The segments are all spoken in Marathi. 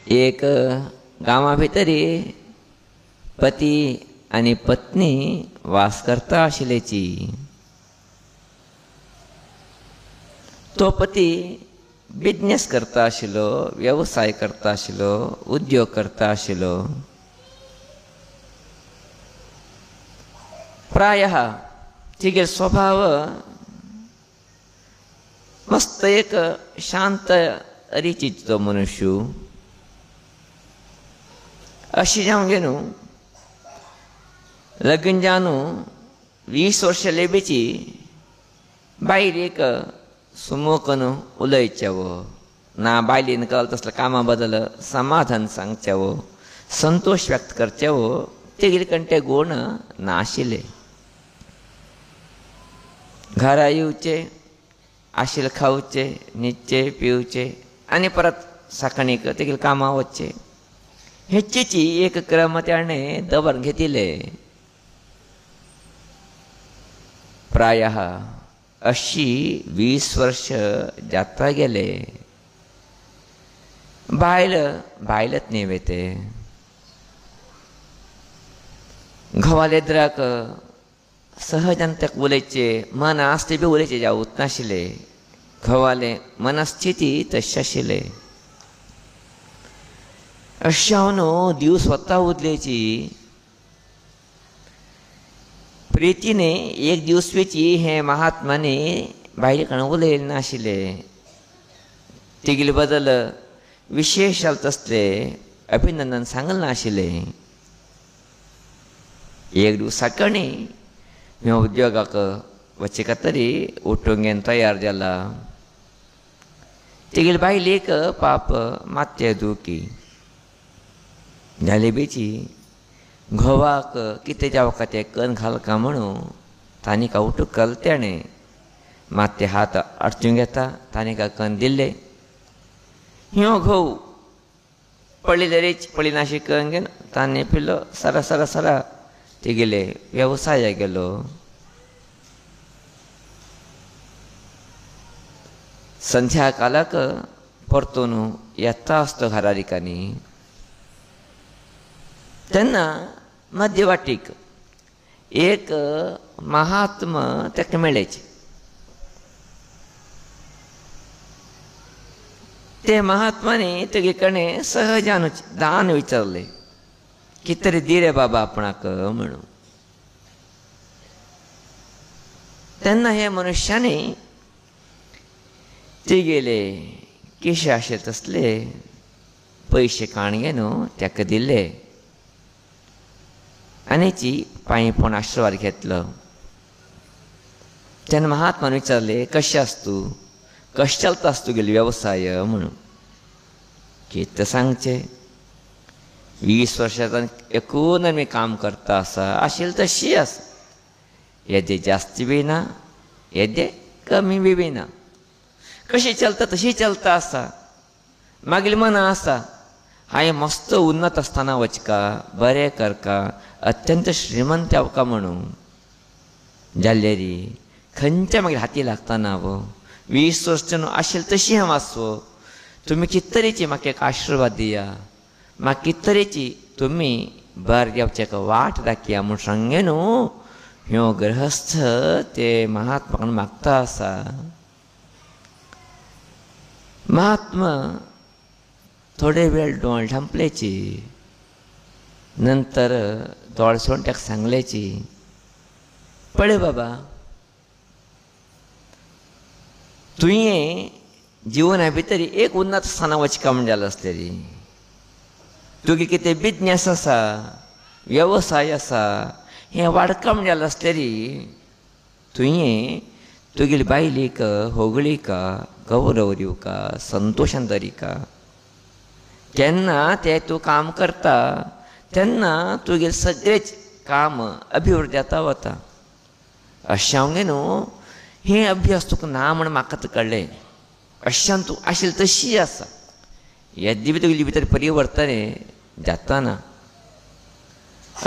एक गांवा भितरी पती आनी पत्नी वास करता आशिल्लेची. तो पती बिजनेस करता आशिल्लो, व्यवसाय करता आशिल्लो, उद्योग करता आशिल्लो. प्रायः तिगे स्वभाव मस्त एक शांत रितीचो मनुष्य. अशी जावन गे न्हू लगीन जावन 20 वर्सां लेबेची बायल एक सुमोकन उलयचेवो ना बायलेन कळ्ळा तसल्या कामा बद्दल समाधान सांगचेवो, संतोष व्यक्त करचेवो तेगेले कडेन गुण नाशिल्ले. घरा येवचे, आशिल्ले खावचे, न्हिदचे, पिवचे आनी परत साखणीक तेगेले कामां वचचे हेचेची एक क्रम ताणें दवरून घेतिल्ले. प्रायः अशी 20 वर्ष जाता गेले. बायलच न्ही ते घोवालेद्राक सहजान ताका उलयचे मन आसते बी उलयचे जावूच नाशिल्ले. घोवाले मनस्थिती तशी आशिल्ले. अशी हांव दिवस वता उरलेची प्रितीने एक दिवस वेची हे महात्माने बायले कडेन उलयले नाशिल्ले. तिगेले बद्दल विशेष जालें तसले अभिनंदन सांगलें नाशिल्ले. एक दिवस सकाळी मी उद्योगाक वचे खातीर उठूंक घेवन तयार जाला. तिगेले बायलेक पाप मात्शें दुखी जाले बेची घोवाक कितें जावं तें कन्न घालका म्हणून तानिका उठूंक घाल ताणें मात्शे हात अडचूंक घेता तानिका कन्न दिल्ले. ह्यो घोव पळी नाशी कन्न घेवन ताणें पिल्लो सरा तेगेले वेवसायाक गेलो. संध्या कालाक परतून येता आसतो घरा रिकानी तेन्ना मध्यवाटीक एक महात्मा ताका मेळ्ळेचे. ते महात्माने तेगे कडेन सहजान दान विचारले कितें तरी दी रे बाबा आपणाक म्हणून. तेन्ना हे मनशांनी तेगेले केशे आशिल्ले तसले पयशे काणगे न्हू ताका दिले आनीची पांय पडून आशिर्वाद घेतलो. तेन्ना महात्मान विचारले कशें आसा तूं, कशें चलता आसा तुगेलो वेवसाय म्हणून. कितें सांगचें 20 वर्सां एकूच आमी काम करता आसा आशिल्ली तशी आसा. येदे जास्त बी ना येदे कमी बी ना. कशी चलता तशी चलता आसा. मागील मना आसा हांवें मस्त उन्नत आसतना वचका बरें करका अत्यंत श्रीमंत जावका म्हणून जाल्लेरी खंयच्या मागीर हाती लागतना 20 वर्सां आशिल्ली तशी हांव आसो. तुमी कितें तरेची म्हाका एक आशिर्वाद दिया, म्हाका कितें तरेची तुमी बरें जावचें वाट दाखया म्हूण सांगे न्हू. ह्यो गृहस्थ ते महात्मा मागता आसा. महात्मा थोडे वेळ दोळे धांपलेची नंतर दोळे सोडून ताका सांगलेची पळय बाबा तुवें जिवना भितर एक उन्नत स्थानाक वचका म्हण जालें आसलेली. तुगे कितें बिजनेस आसा वेवसाय आसा हें वाडका म्हण जालें आसलेली तुवें तुगेली बायलेक होगळीका गौरव दिवका संतोशान दरिका. केन्ना तें तूं काम करता तेन्ना तुगेलें सगळेंच काम अभिवृद्धी जाता वता. अशें हांव न्हू हें अभ्यास तुका ना म्हण म्हाका कळ्ळें. अशान तूं आशिल्ली तशी आसा. येदी बी तुगेली भितर परिवर्तन जाता ना.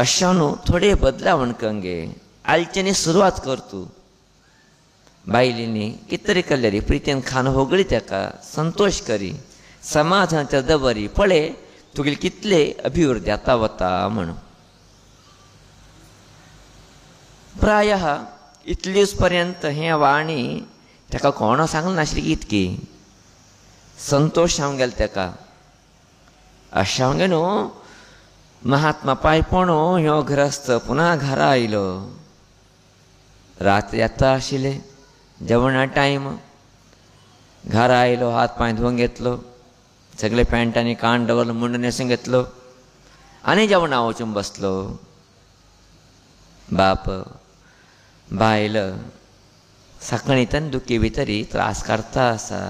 अशें न्हू थोडे बदलावण कंगे आयच्यानी सुरवात कर तूं. बायलींनी कितें तरी केल्लें रे प्रितीन खान होगळी ताका संतोष करी समाधान दवरी. पळय तुगेले कितले अभिवृद्धी जाता वता म्हणून. प्राय इतले दीस पर्यंत हें वाणी ताका कोणा सांगलें नाशिल्ली की इतकी संतोश जावंक गेलो ताका. अशें हांवें न्हू महात्मा पायपणो ह्यो ग्रस्त पुन्हा घरा आयलो. रात्री येता आशिल्लें, जेवणा टायम. घरा आयलो, हात पांय धुवून घेतलो, सगळे पॅन्ट आनी कान दवरलो, मुंड न्हेसून घेतलो आनी जेवणा वचून बसलो. बाप बायल साखणीतन दुखी भितरी त्रास करता आसा.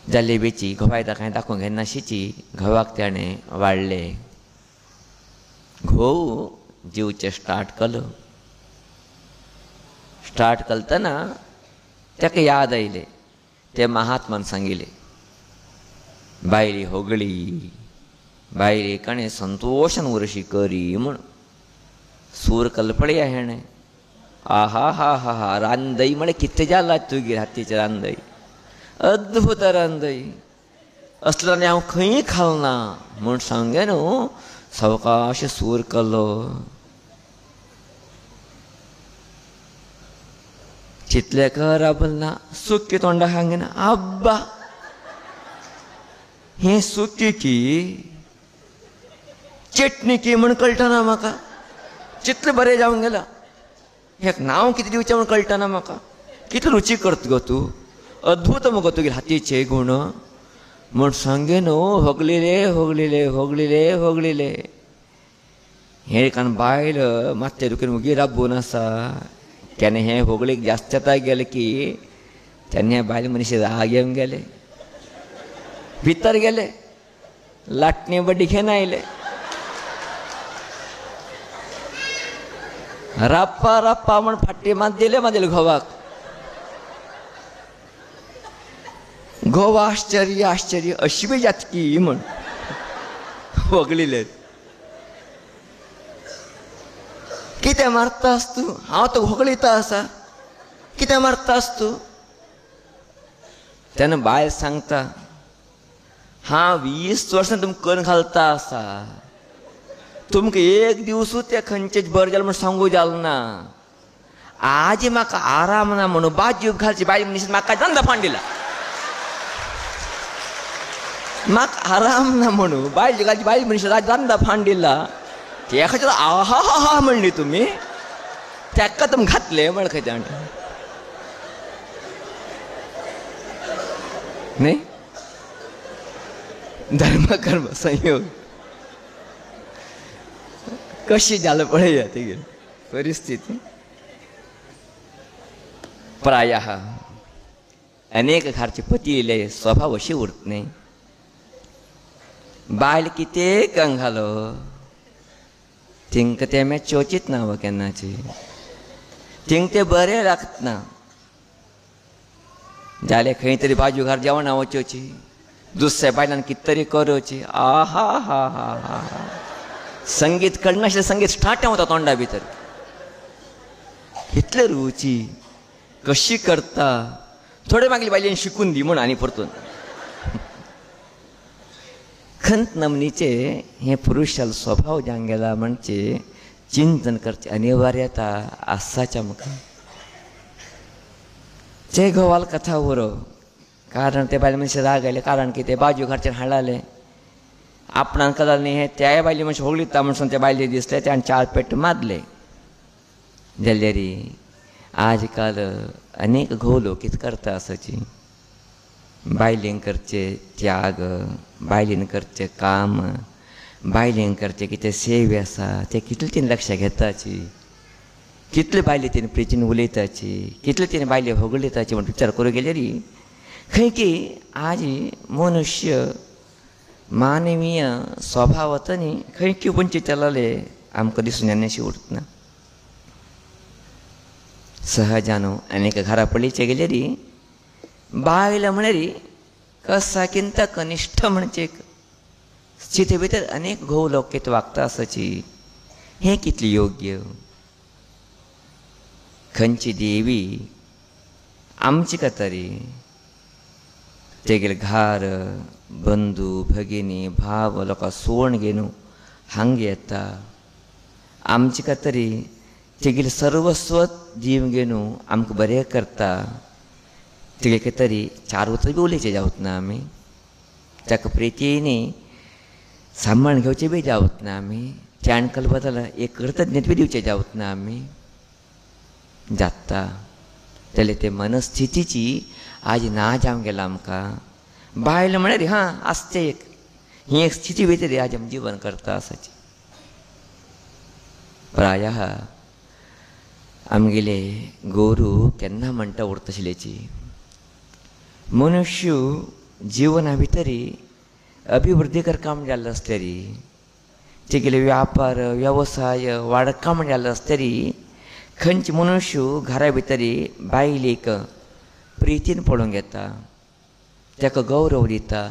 जलेबीची घोवायता कांय दाखोवंक घेनाशिची घोवाक ताणें वाडले. घोव जेवचे स्टार्ट केलो. स्टार्ट करतना ताका याद आयलें, ते महात्मान सांगिल्लें, बायली होगळी, बायली काणें संतोशान उरशी करी म्हूण. सूर कल्पळया हेणें. आहा हा हा हा रांदई म्हळ्यार कितें जाला तुगेर हातीचें रांदई, अद्भुत रांदई, असलो आनी हांव खंय खालना म्हूण सांगे न्हू. सावकाश सूर कल्लो. चितले कराबल ना, सुक्की तोंडा हांगना. आब्बा हें सुक्की की चटणी की म्हूण कळटना म्हाका. चितलें बरें जावंक गेलां. हें नांव कितें दिवचें म्हूण कळटना म्हाका. कितलें रुची करता गो तूं, अद्भुत मुगो तुगे हातीचे गुण म्हूण सांगे न्हू. होगलिले होगलिले होगलिले होगलिले. हें कान बायल मात्शें दुखेन उगी राबून आसा. केन्ना हें होगळीक जास्त येता गेलें की तेन्ना हें बायल मनीस राग येवन गेले, भितर गेले, लाटणे बड्डी घेवन आयले. राप्पा राप्पा म्हण फाटी मात दिले म्हाजेले घोवाक. घोव आश्चर्य आश्चर्य, अशी बी जातकी म्हण होगलिले. कितें मारतास तूं? हांव तो होगळिता आसा, कितें मारतास तूं? तेन्ना बायल सांगता, हांव 20 वर्सां तुमकां करून घालता आसा. तुमकां एक दिवसूय ते खंयचेच बरें जालें म्हूण सांगू जालें ना. आज म्हाका आराम ना म्हणून बाजू घालची बायल मनीस म्हाका धंदा फाण दिला. म्हाका आराम ना म्हणून बायल घालची बायल मनीस धंदा फाण दिला. त्या खातीर आहा हा हा म्हणली तुमी, ताका तुमी घातले म्हण खंय जाण न्ही. धर्म कर्म संयोग कशी जालें पळया तेगे परिस्थिती. प्राय अनेक घरचे पती येयले स्वभाव अशी उरत न्ही. बायल कितें कंग घालो तिंक ते चोचीत ना व केन्नाची. तिंक ते बरें लागतना. जालें खंय तरी बाजू घार जेवणा वचोवची, दुसऱ्या बायलान कितें तरी करची. आहा हा हा हा. संगीत कळनाशिल्लें संगीत स्टार्ट वता तोंडा भितर. इतले रुची कशी करता. थोडे मागीर बायलेन शिकून दी म्हूण आनी परतून. खंत नमनीचे हे पुरुषाल स्वभाव जावंक गेला म्हणजे चिंतन करचे अनिवार्यता आसाच्या म्हाका. ते घोवाल कथा उरो कारण ते बायल मनशां राग आयले. कारण की ते बाजू घरच्यान हाडले. आपणान कळालें न्ही हें त्या बायले मनशां होगळीता म्हणून त्या बायले दिसले ते आनी 4 पेट मारले. जाल्यार आज काल अनेक घोव लोक कितें करता आसाची. बायलेन करचे त्याग, बायलेन करचे काम, बायलेन करचे कितें सेवे आसा ते कितले तिने लक्षात घेताची. कितले बायले तिने प्रिचीन उलयताची, कितले तिने बायले होगळयताची म्हण विचार करूं गेल्यार खंय की आज मनुष्य मानवीय स्वभावातनी खंय की पंचे चलले आमकां दिसून येनाशी उरतना. सहजानो अनेक घरा पडलीचे गेल्यार बायल म्हळ्यार कसाकिंत कनिश्ठ म्हणचे स्थिती भितर अनेक घोव लोक कितें वागता आसाची. हें कितलें योग्य. खंयची देवी आमची कतरी तेगेले घार बंधू भगिनी भाव लोकां सोवण घेवन हांगा येता. आमचे खातीर तरी तेगेले सर्वस्व जीव घेवन आमकां बरें करता. तेगे तरी चार उतर बी उलयचे जावत ना आमी. ताका प्रितीनी सांबाळून घेवचे बी जावत ना आमी. जाणकल बदल एक कृतज्ञता बी दिवचे जावत ना आमी. जाता जाल्यार ते मनस्थितीची आज ना जावंक गेला आमकां. बायल म्हळ्यार हां आसचें एक ही एक स्थिती भितर आज आमी जीवन करता आसाची. प्रायः आमगेले गोरू केन्ना म्हणटा उरतशिल्लेची मनुष्य जिवना भितर अभिवृद्धीकर काम जाल्लो आसतरी तेगेले व्यापार वेवसाय वाडत काम जाल्लो आसतरी खंयचे मनुष्य घरा भितर बायलेक प्रितीन पळोवंक येता. ताका गौरव दिता.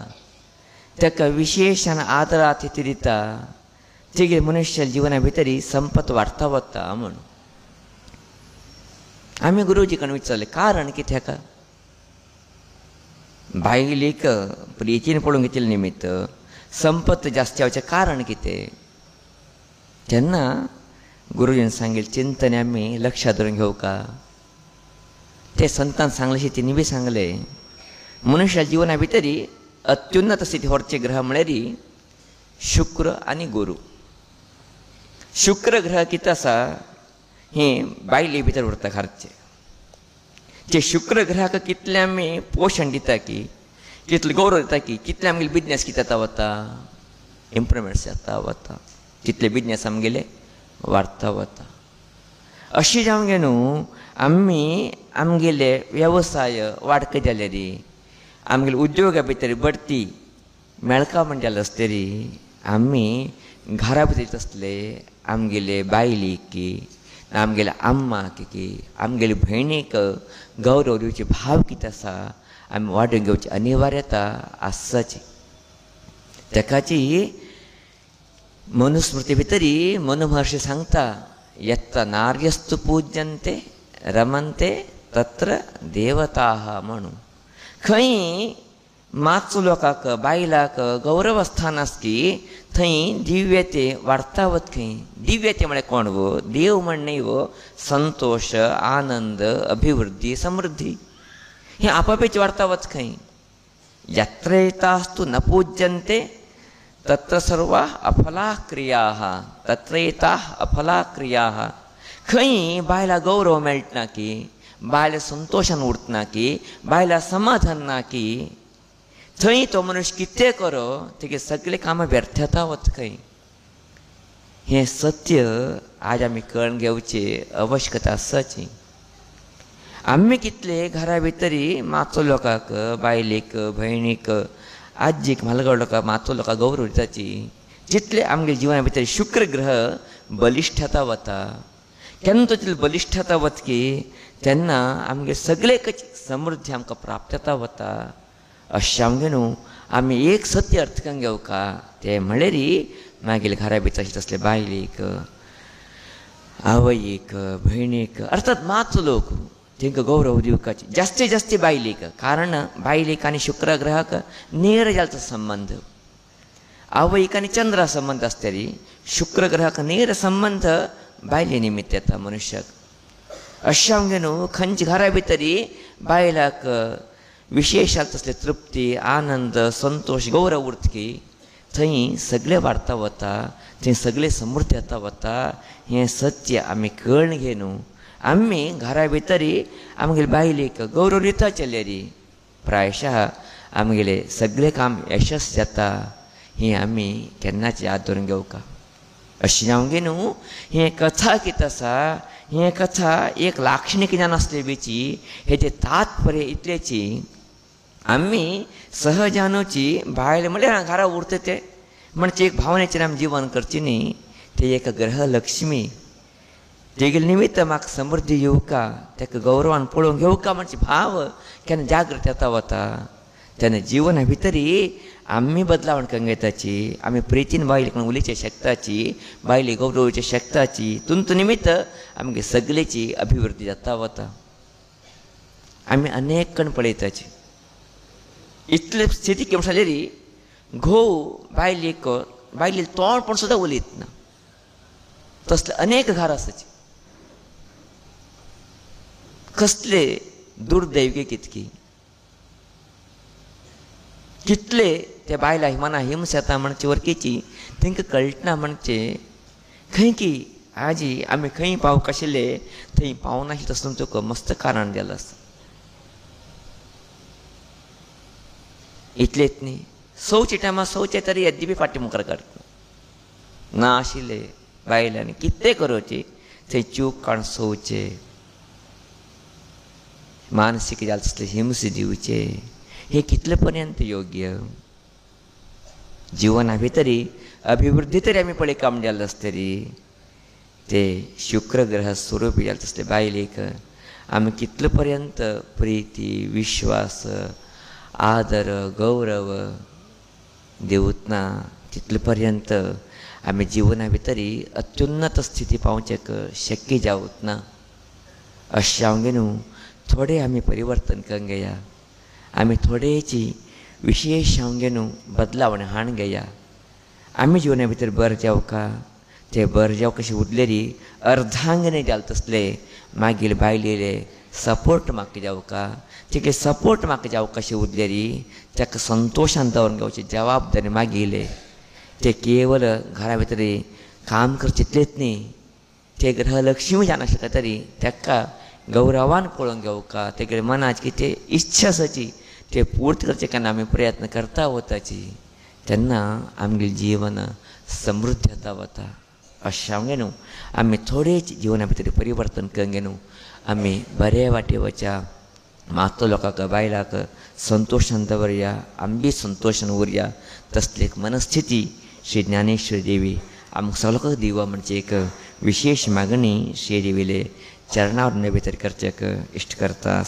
ताका विशेशान आदर आतिथ्य दिता. तेगे मनुष्य जिवना भितर संपत वाडता वता म्हूण आमी गुरुजी कडेन विचारलें कारण कितें हाका. बायलेक प्रितीन पळोवंक घेतिल्ले निमित्त संपत जास्त जावचें कारण कितें. तेन्ना गुरुजीन सांगिल्लें चिंतन आमी लक्षांत धरून घेवका. ते संतान सांगलें तिणी बी सांगलें मनुष्या जिवना भितर अत्युन्नत स्थिती व्हरचे ग्रह म्हळ्यार शुक्र आनी गुरू. शुक्र ग्रह कितें आसा हें बायले भितर उरता घरचें. ते शुक्र ग्रहाक कितलें आमी पोशण दिता की कितले गौरव दिता की कितले आमगेले बिजनेस कितें जाता वता इम्प्रुवमेंट्स जाता वता तितले बिजनेस आमगेले वाडता वता. अशें जावंक गे न्हू आमी आमगेले वेवसाय वाडके जाल्यार आमगेले उद्योगा भितर बडती मेळका म्हण जालें आसतरी आमी घरा भितर आसले आमगेले बायलीक की आमगेल्या अम्माक की आमगेले भयणीक गौरव दिवचे भाव कितें आसा आमी वाडून घेवची अनिवार्यता आसाची. तेकाची मनुस्मृती भितर मनु महर्शी सांगता यत्त नार्यस्तु पूज्यन्ते रमन्ते तत्र देवताः म्हणून. खंय मातसो लोकांक बायलाक गौरव स्थान आसा की थंय दिव्यते वाडता वत. खंय दिव्यते म्हळ्यार कोण गो देव म्हण न्हय गो संतोष आनंद अभिवृद्धी समृद्धी हें आपापीच वाडता वच. खंय यत्र एतास्तु न पूज्यन्ते तत्र सर्वा अफला क्रियाः तत्र एताः अफला क्रियाः. खंय बायला गौरव मेळटना की बायल संतोषान उरतना की बायला समाधान ना की थंय तो मनुश्य कितें करो तेगे सगळे कामां व्यर्थ जाता वच. खंय हें सत्य आज आमी कळून घेवचे आवश्यकता आसाची. आमी कितले घरा भितर मातसो लोकांक बायलेक भयणीक आजीक म्हालगड लोकांक मातसो लोकांक गौरव दिताची जितले आमगे जिवना भितर शुक्र ग्रह बलिश्ट जाता वता. केन्ना तो तितलो बलिश्ट जाता वत की तेन्ना आमगे सगळे समृद्धी आमकां प्राप्त जाता वता. अशें आमगे न्हू आमी एक सत्य अर्थ करून घेवका ते म्हळ्यार मागीर घरा भितर तसले बायलेक आवयीक भयणीक अर्थात मातसो लोक तांकां गौरव दिवपाची जास्तीत जास्त बायलेक. कारण बायलेक आनी शुक्र ग्रहाक नेर जाल्लो संबंध. आवयीक आनी चंद्रा संबंध आसतरी शुक्र ग्रहाक नेर संबंध बायले निमित्त येता मनुश्याक. अशें आमगे न्हू खंयच्या घरा भितर बायलाक विशेश तसले तृप्ती आनंद संतोष गौरव उरतकी थंय सगळें वाडता वता थंय सगळें समृद्धी जाता वता. हें सत्य आमी कळून घे न्हू आमी घरा भितर आमगेले बायलेक गौरव दिता जाल्यार प्रायशः आमगेले सगळें काम यशस्वी जाता. हें आमी केन्नाच याद दवरून घेवका. अशें जावंक गे न्हू हें कथा कितें आसा हें कथा एक लाक्षणीक ज्ञान आसले बीची हेजें तात्पर्य इतलेची आमी सहजानुची बायल म्हळ्यार घरा उरता ते म्हणजे एक भावनेचेर आमी जीवन करचें न्ही. ते एक ग्रह लक्ष्मी तेगेले निमित्त म्हाका समृद्धी येवका ताका गौरवान पळोवंक घेवका म्हणजे भाव केन्ना जागृत येता वता. तेन्ना जिवना भितर आमी बदलावण करून घेताची आमी प्रितीन बायल कोण उलयचे शकताची बायले गौरवचे शकताची तुमचे निमित्त आमगे सगळेची अभिवृद्धी जाता वता. आमी अनेक कण पळयताची इतले स्थिती केम जाल्यार घोव बायले तोंड पण सुद्दां उलयत ना तसले अनेक घार आसाचे. कसले दुर्दैवी कितकी कितले त्या बायला मना हिंस येता म्हणचे वरकेची तांकां कळटना म्हणचे खंय की आजी आमी खंय पावूंक आशिल्ले थंय पावनाशिल्ले तसलो तुका मस्त कारण दिलें आसा. इतलेच न्ही सौचे टायमार सौचे तरी येद्दी बी फाटी मुखार काडटा ना आशिल्ले बायलांनी कितें करचे थंय चूक काडून सौचे मानसीक जाले तसले हिंस दिवचे हे कितले पर्यंत योग्य. जिवना भितरी अभिवृद्धी तरी आमी पळय काम जाल्लो आसतरी ते शुक्र ग्रह स्वरूपी जाले तसले बायलेक आमी कितले पर्यंत प्रिती विश्वास आदर गौरव दिवत ना तितले पर्यंत आमी जिवना भितरी अत्युन्नत स्थिती पावचेक शक्य जावत ना. अशें हांव न्हू थोडे आमी परिवर्तन करूंक घेया. आमी थोडेची विशेष हांव न्हू बदलावणी हाडून घेया. आमी जिवना भितर बरें जावका ते बरें जावं कशें उरलेली अर्धांगने जाले तसले मागीर बायलेले सपोर्ट म्हाका जावका तिके सपोर्ट म्हाका जावं कशें उरलेली ताका संतोशान दवरून घेवची जबाबदारी मागिले. ते केवल घरा भितर काम करचे इतलेच न्ही ते ग्रहलक्ष्मी जानाशिल्ले तरी ताका गौरवान पळोवन घेवका तेगे मनाची कितें इच्छा आसाची ते पूर्त करचे केन्ना आमी प्रयत्न करता वताची तेन्ना आमगे जीवन समृद्ध जाता वता. अशें हांव न्हू आमी थोडेच जिवना भितर परिवर्तन करूंक न्हू आमी बरे वाटे वचा मातो लोकांक बायलाक संतोशान दवरया आमी बी संतोशान उरया तसली एक मनस्थिती श्री ज्ञानेश्वरी देवी आमकां सगळ्यांक दिवं म्हणजे एक विशेष मागणी श्री देवीले चरणावर भितर करचेक इश्ट करता.